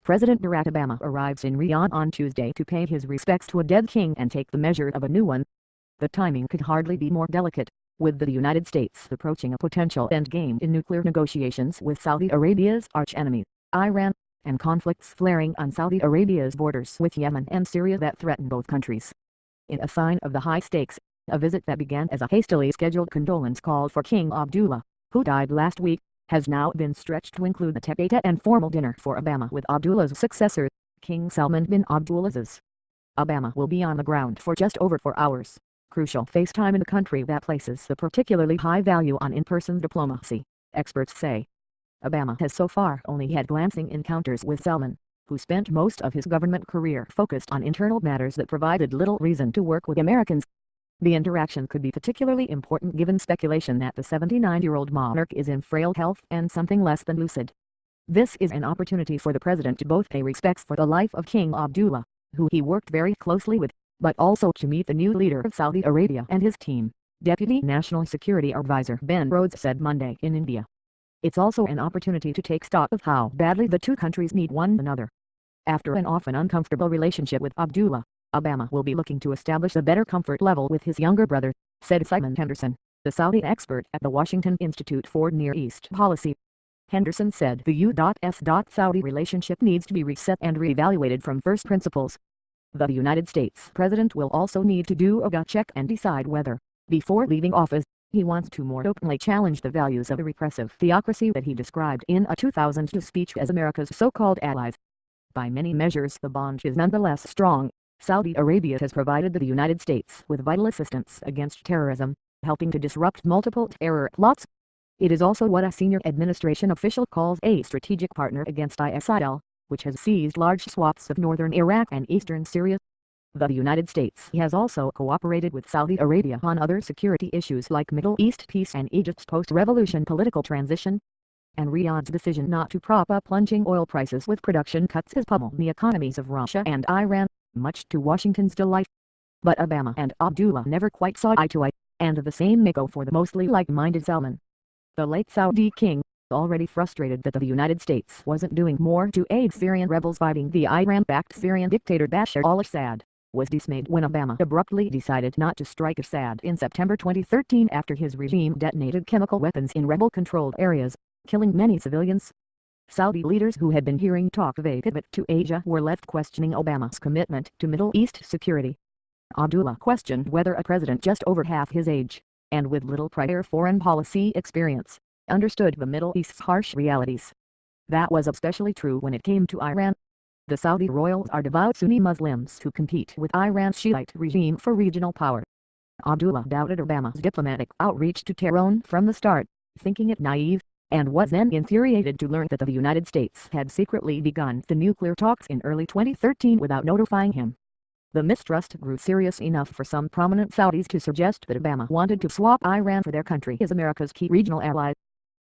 President Barack Obama arrives in Riyadh on Tuesday to pay his respects to a dead king and take the measure of a new one. The timing could hardly be more delicate, with the United States approaching a potential endgame in nuclear negotiations with Saudi Arabia's archenemy, Iran, and conflicts flaring on Saudi Arabia's borders with Yemen and Syria that threaten both countries. In a sign of the high stakes, a visit that began as a hastily scheduled condolence call for King Abdullah, who died last week, has now been stretched to include a tete-a-tete and formal dinner for Obama with Abdullah's successor, King Salman bin Abdul Aziz. Obama will be on the ground for just over 4 hours, crucial face time in a country that places a particularly high value on in-person diplomacy, experts say. Obama has so far only had glancing encounters with Salman, who spent most of his government career focused on internal matters that provided little reason to work with Americans. The interaction could be particularly important given speculation that the 79-year-old monarch is in frail health and something less than lucid. This is an opportunity for the president to both pay respects for the life of King Abdullah, who he worked very closely with, but also to meet the new leader of Saudi Arabia and his team, Deputy National Security Advisor Ben Rhodes said Monday in India. It's also an opportunity to take stock of how badly the two countries need one another. After an often uncomfortable relationship with Abdullah, Obama will be looking to establish a better comfort level with his younger brother, said Simon Henderson, the Saudi expert at the Washington Institute for Near East Policy. Henderson said the U.S.-Saudi relationship needs to be reset and reevaluated from first principles. The United States president will also need to do a gut check and decide whether, before leaving office, he wants to more openly challenge the values of the repressive theocracy that he described in a 2002 speech as America's so-called allies. By many measures, the bond is nonetheless strong. Saudi Arabia has provided the United States with vital assistance against terrorism, helping to disrupt multiple terror plots. It is also what a senior administration official calls a strategic partner against ISIL, which has seized large swaths of northern Iraq and eastern Syria. The United States has also cooperated with Saudi Arabia on other security issues like Middle East peace and Egypt's post-revolution political transition. And Riyadh's decision not to prop up plunging oil prices with production cuts has pummeled the economies of Russia and Iran, much to Washington's delight. But Obama and Abdullah never quite saw eye to eye, and the same may go for the mostly like-minded Salman. The late Saudi king, already frustrated that the United States wasn't doing more to aid Syrian rebels fighting the Iran-backed Syrian dictator Bashar al-Assad, was dismayed when Obama abruptly decided not to strike Assad in September 2013 after his regime detonated chemical weapons in rebel-controlled areas, killing many civilians. Saudi leaders who had been hearing talk of a pivot to Asia were left questioning Obama's commitment to Middle East security. Abdullah questioned whether a president just over half his age, and with little prior foreign policy experience, understood the Middle East's harsh realities. That was especially true when it came to Iran. The Saudi royals are devout Sunni Muslims who compete with Iran's Shiite regime for regional power. Abdullah doubted Obama's diplomatic outreach to Tehran from the start, thinking it naive, and was then infuriated to learn that the United States had secretly begun the nuclear talks in early 2013 without notifying him. The mistrust grew serious enough for some prominent Saudis to suggest that Obama wanted to swap Iran for their country as America's key regional ally.